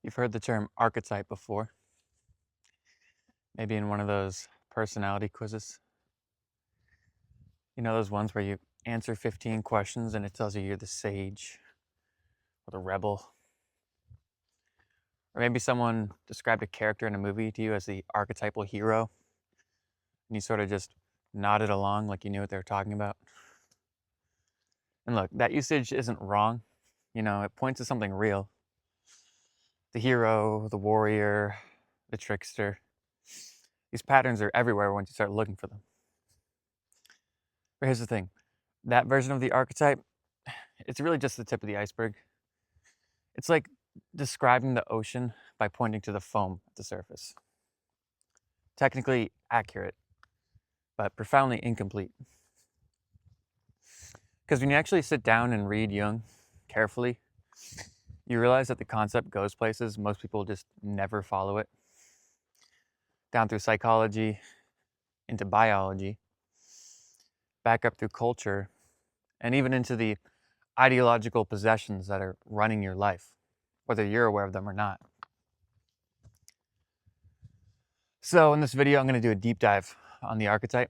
You've heard the term archetype before, maybe in one of those personality quizzes. You know those ones where you answer 15 questions and it tells you you're the sage or the rebel. Or maybe someone described a character in a movie to you as the archetypal hero, and you sort of just nodded along like you knew what they were talking about. And look, that usage isn't wrong. It points to something real. The hero, the warrior, the trickster. These patterns are everywhere once you start looking for them. But here's the thing. That version of the archetype, it's really just the tip of the iceberg. It's like describing the ocean by pointing to the foam at the surface. Technically accurate, but profoundly incomplete. Because when you actually sit down and read Jung carefully, you realize that the concept goes places most people just never follow it. Down through psychology, into biology, back up through culture, and even into the ideological possessions that are running your life, whether you're aware of them or not. So in this video, I'm going to do a deep dive on the archetype,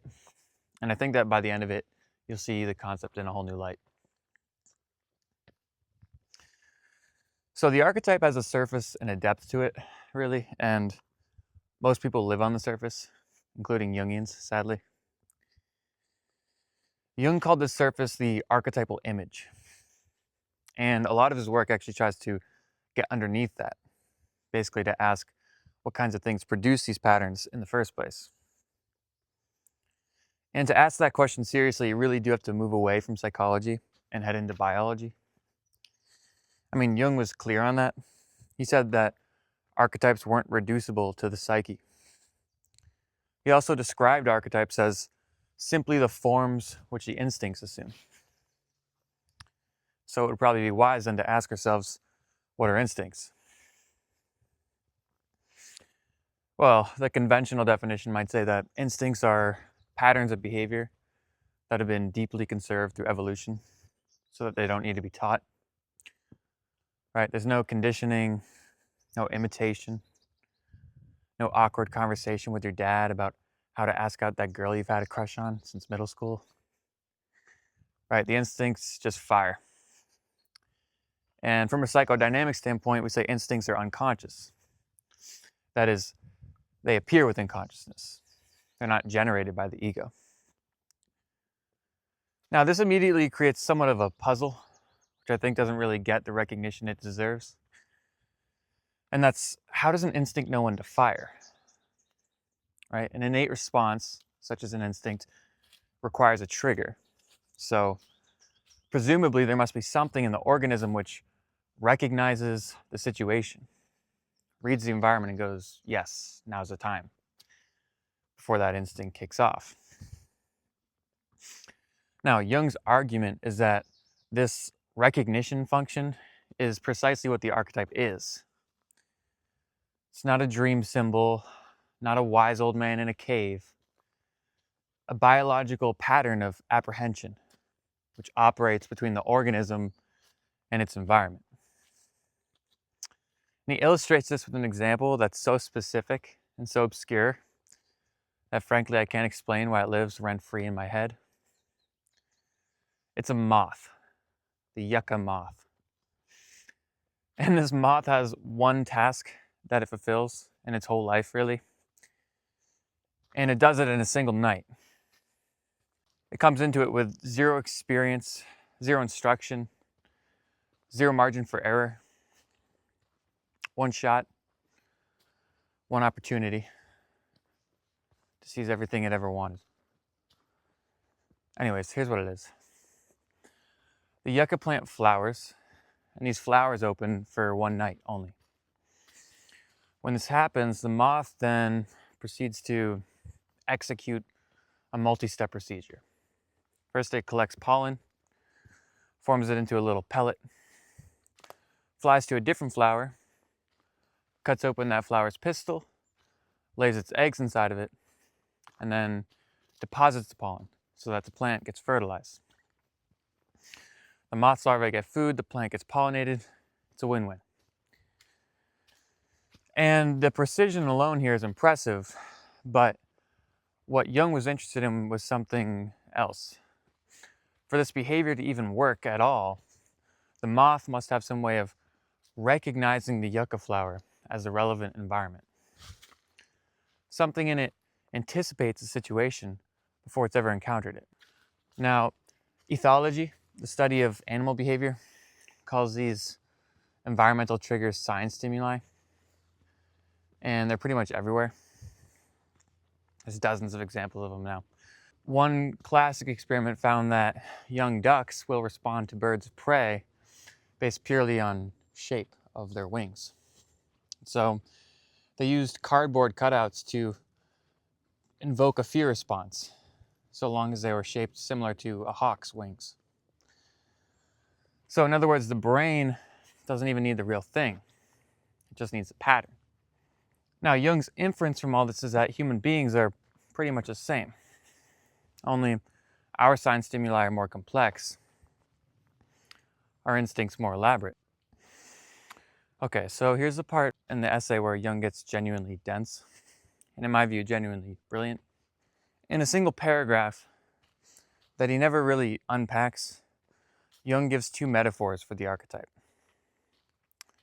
and I think that by the end of it, you'll see the concept in a whole new light. So the archetype has a surface and a depth to it, really, and most people live on the surface, including Jungians, sadly. Jung called this surface the archetypal image, and a lot of his work actually tries to get underneath that, basically to ask what kinds of things produce these patterns in the first place. And to ask that question seriously, you really do have to move away from psychology and head into biology. I mean, Jung was clear on that. He said that archetypes weren't reducible to the psyche. He also described archetypes as simply the forms which the instincts assume. So it would probably be wise then to ask ourselves, what are instincts? Well, the conventional definition might say that instincts are patterns of behavior that have been deeply conserved through evolution so that they don't need to be taught. Right? There's no conditioning, no imitation, no awkward conversation with your dad about how to ask out that girl you've had a crush on since middle school. Right? The instincts just fire. And from a psychodynamic standpoint, we say instincts are unconscious. That is, they appear within consciousness. They're not generated by the ego. Now, this immediately creates somewhat of a puzzle, which I think doesn't really get the recognition it deserves. And that's, how does an instinct know when to fire? Right? An innate response, such as an instinct, requires a trigger. So, presumably, there must be something in the organism which recognizes the situation, reads the environment and goes, yes, now's the time, before that instinct kicks off. Now, Jung's argument is that this recognition function is precisely what the archetype is. It's not a dream symbol, not a wise old man in a cave, a biological pattern of apprehension, which operates between the organism and its environment. And he illustrates this with an example that's so specific and so obscure that frankly I can't explain why it lives rent-free in my head. It's a moth, the yucca moth. And this moth has one task that it fulfills in its whole life, really. And it does it in a single night. It comes into it with zero experience, zero instruction, zero margin for error. One shot, one opportunity to seize everything it ever wanted. Anyways, here's what it is. The yucca plant flowers, and these flowers open for one night only. When this happens, the moth then proceeds to execute a multi-step procedure. First, it collects pollen, forms it into a little pellet, flies to a different flower, cuts open that flower's pistil, lays its eggs inside of it, and then deposits the pollen so that the plant gets fertilized. The moth's larvae get food, the plant gets pollinated. It's a win-win. And the precision alone here is impressive, but what Jung was interested in was something else. For this behavior to even work at all, the moth must have some way of recognizing the yucca flower as the relevant environment. Something in it anticipates a situation before it's ever encountered it. Now, ethology, the study of animal behavior, calls these environmental triggers sign stimuli, and they're pretty much everywhere. There's dozens of examples of them now. One classic experiment found that young ducks will respond to birds of prey based purely on shape of their wings. So they used cardboard cutouts to invoke a fear response, so long as they were shaped similar to a hawk's wings. So in other words, the brain doesn't even need the real thing. It just needs a pattern. Now, Jung's inference from all this is that human beings are pretty much the same. Only our sign stimuli are more complex, our instincts more elaborate. Okay, so here's the part in the essay where Jung gets genuinely dense, and in my view, genuinely brilliant. In a single paragraph that he never really unpacks, Jung gives two metaphors for the archetype.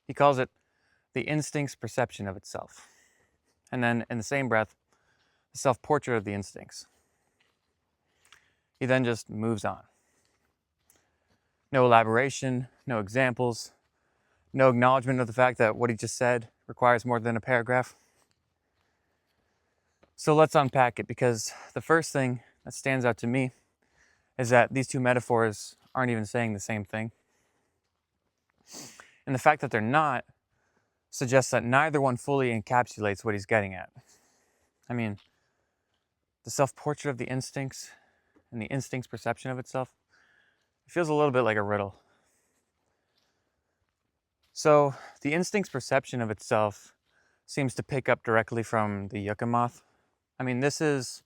He calls it the instinct's perception of itself, and then in the same breath, the self-portrait of the instincts. He then just moves on. No elaboration, no examples, no acknowledgement of the fact that what he just said requires more than a paragraph. So let's unpack it, because the first thing that stands out to me is that these two metaphors aren't even saying the same thing. And the fact that they're not suggests that neither one fully encapsulates what he's getting at. I mean, the self-portrait of the instincts and the instinct's perception of itself, it feels a little bit like a riddle. So the instinct's perception of itself seems to pick up directly from the yucca moth. I mean, this is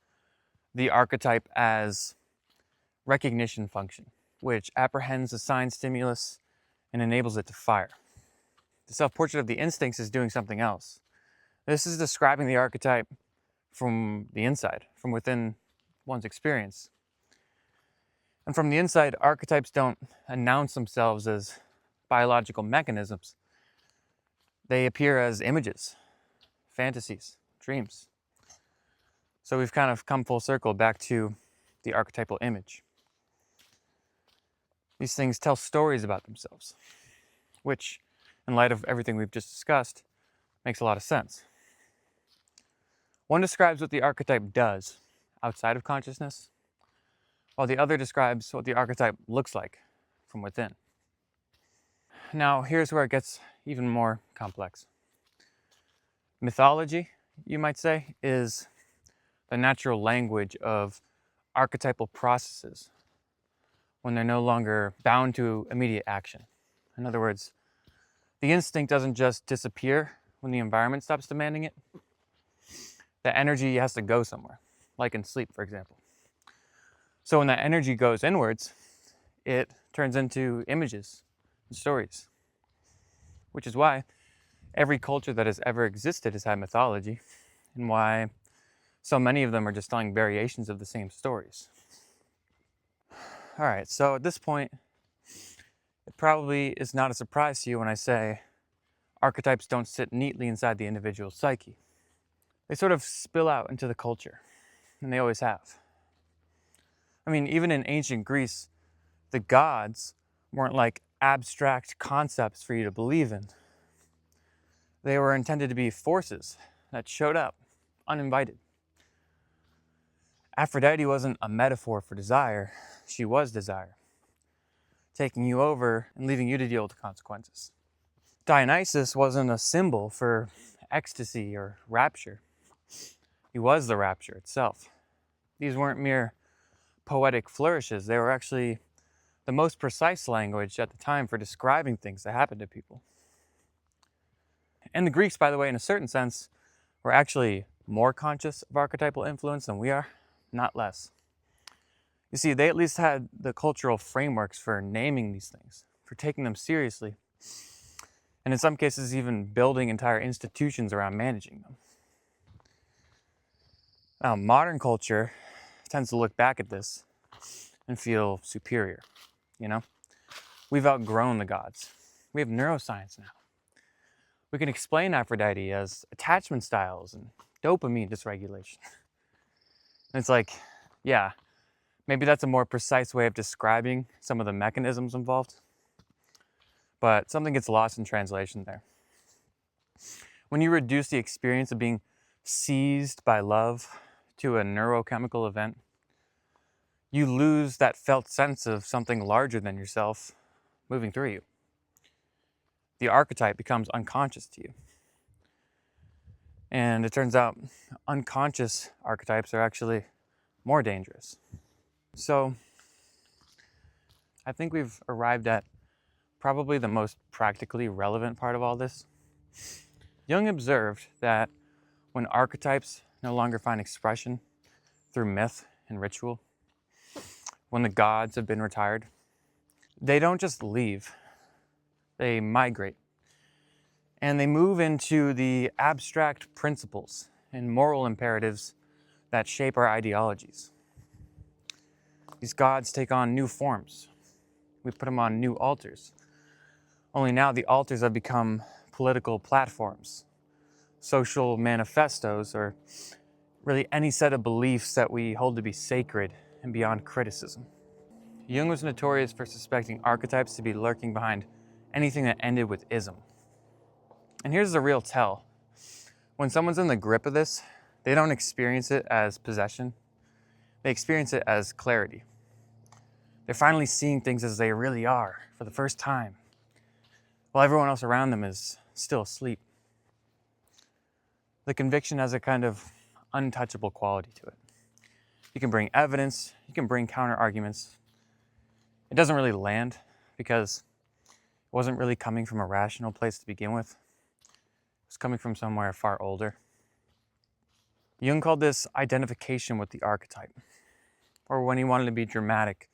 the archetype as recognition function, which apprehends a sign stimulus and enables it to fire. The self-portrait of the instincts is doing something else. This is describing the archetype from the inside, from within one's experience. And from the inside, archetypes don't announce themselves as biological mechanisms. They appear as images, fantasies, dreams. So we've kind of come full circle back to the archetypal image. These things tell stories about themselves, which, in light of everything we've just discussed, makes a lot of sense. One describes what the archetype does outside of consciousness, while the other describes what the archetype looks like from within. Now, here's where it gets even more complex. Mythology, you might say, is the natural language of archetypal processes when they're no longer bound to immediate action. In other words, the instinct doesn't just disappear when the environment stops demanding it. The energy has to go somewhere, like in sleep, for example. So when that energy goes inwards, it turns into images and stories, which is why every culture that has ever existed has had mythology, and why so many of them are just telling variations of the same stories. All right, so at this point, it probably is not a surprise to you when I say archetypes don't sit neatly inside the individual psyche. They sort of spill out into the culture, and they always have. I mean, even in ancient Greece, the gods weren't like abstract concepts for you to believe in. They were intended to be forces that showed up uninvited. Aphrodite wasn't a metaphor for desire, she was desire, taking you over and leaving you to deal with the consequences. Dionysus wasn't a symbol for ecstasy or rapture. He was the rapture itself. These weren't mere poetic flourishes, they were actually the most precise language at the time for describing things that happened to people. And the Greeks, by the way, in a certain sense, were actually more conscious of archetypal influence than we are, not less. You see, they at least had the cultural frameworks for naming these things, for taking them seriously, and in some cases even building entire institutions around managing them. Now, modern culture tends to look back at this and feel superior, you know? We've outgrown the gods. We have neuroscience now. We can explain Aphrodite as attachment styles and dopamine dysregulation. And it's like, yeah, maybe that's a more precise way of describing some of the mechanisms involved, but something gets lost in translation there. When you reduce the experience of being seized by love to a neurochemical event, you lose that felt sense of something larger than yourself moving through you. The archetype becomes unconscious to you. And it turns out unconscious archetypes are actually more dangerous. So I think we've arrived at probably the most practically relevant part of all this. Jung observed that when archetypes no longer find expression through myth and ritual, when the gods have been retired, they don't just leave, they migrate. And they move into the abstract principles and moral imperatives that shape our ideologies. These gods take on new forms. We put them on new altars. Only now the altars have become political platforms, social manifestos, or really any set of beliefs that we hold to be sacred and beyond criticism. Jung was notorious for suspecting archetypes to be lurking behind anything that ended with ism. And here's the real tell. When someone's in the grip of this, they don't experience it as possession. They experience it as clarity. They're finally seeing things as they really are for the first time, while everyone else around them is still asleep. The conviction has a kind of untouchable quality to it. You can bring evidence, you can bring counter arguments. It doesn't really land because it wasn't really coming from a rational place to begin with. It was coming from somewhere far older. Jung called this identification with the archetype, or when he wanted to be dramatic,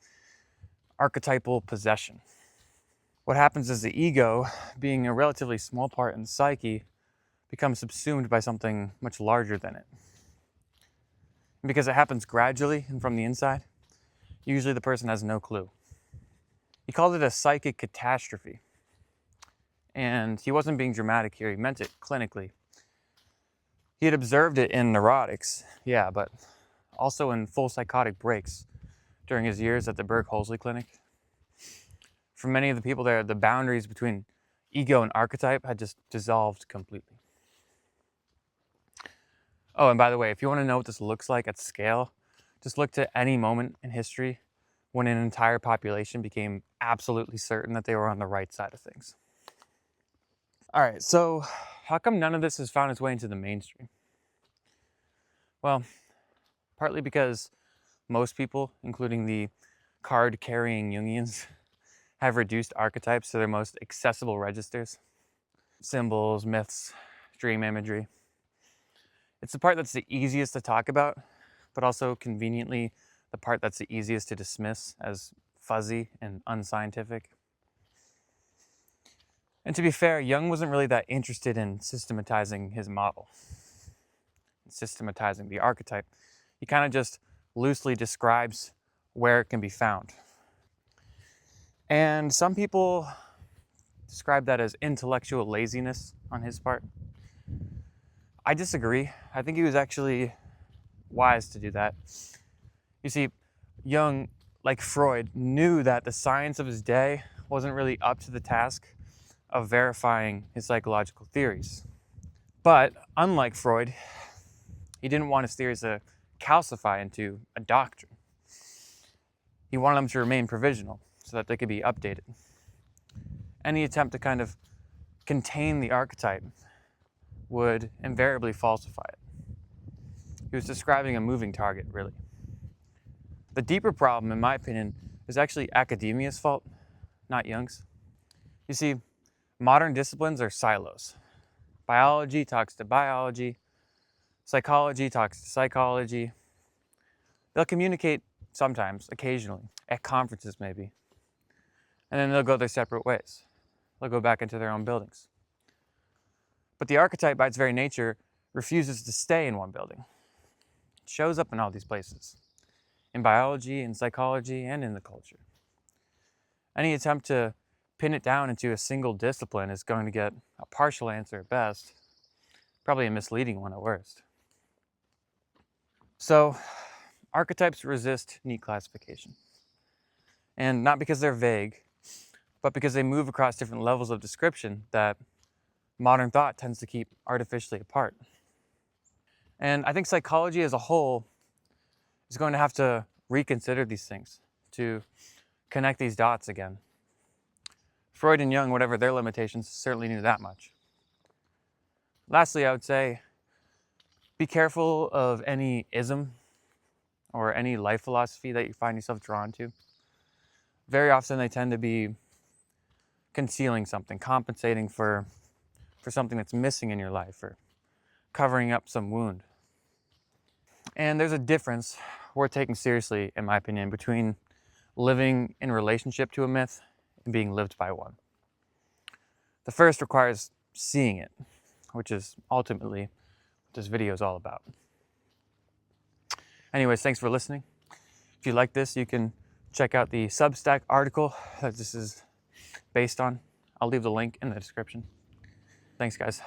archetypal possession. What happens is the ego, being a relatively small part in the psyche, becomes subsumed by something much larger than it. And because it happens gradually and from the inside, usually the person has no clue. He called it a psychic catastrophe. And he wasn't being dramatic here, he meant it clinically. He had observed it in neurotics, yeah, but also in full psychotic breaks during his years at the Berg-Holzley Clinic. For many of the people there, the boundaries between ego and archetype had just dissolved completely. Oh, and by the way, if you want to know what this looks like at scale, just look to any moment in history when an entire population became absolutely certain that they were on the right side of things. All right, so how come none of this has found its way into the mainstream? Well, partly because most people, including the card-carrying Jungians, have reduced archetypes to their most accessible registers. Symbols, myths, dream imagery. It's the part that's the easiest to talk about, but also conveniently the part that's the easiest to dismiss as fuzzy and unscientific. And to be fair, Jung wasn't really that interested in systematizing his model, systematizing the archetype. He kind of just loosely describes where it can be found. And some people describe that as intellectual laziness on his part. I disagree. I think he was actually wise to do that. You see, Jung, like Freud, knew that the science of his day wasn't really up to the task of verifying his psychological theories. But unlike Freud, he didn't want his theories to calcify into a doctrine. He wanted them to remain provisional so that they could be updated. Any attempt to kind of contain the archetype would invariably falsify it. He was describing a moving target, really. The deeper problem, in my opinion, is actually academia's fault, not Jung's. You see, modern disciplines are silos. Biology talks to biology, psychology talks to psychology. They'll communicate sometimes, occasionally, at conferences maybe, and then they'll go their separate ways. They'll go back into their own buildings. But the archetype, by its very nature, refuses to stay in one building. It shows up in all these places, in biology, in psychology, and in the culture. Any attempt to pin it down into a single discipline is going to get a partial answer at best, probably a misleading one at worst. So, archetypes resist neat classification. And not because they're vague, but because they move across different levels of description that modern thought tends to keep artificially apart. And I think psychology as a whole is going to have to reconsider these things, to connect these dots again. Freud and Jung, whatever their limitations, certainly knew that much. Lastly, I would say, be careful of any ism or any life philosophy that you find yourself drawn to. Very often they tend to be concealing something, compensating for something that's missing in your life, or covering up some wound. And there's a difference worth taking seriously, in my opinion, between living in relationship to a myth and being lived by one. The first requires seeing it, which is ultimately what this video is all about. Anyways, thanks for listening. If you like this, you can check out the Substack article that this is based on. I'll leave the link in the description. Thanks, guys.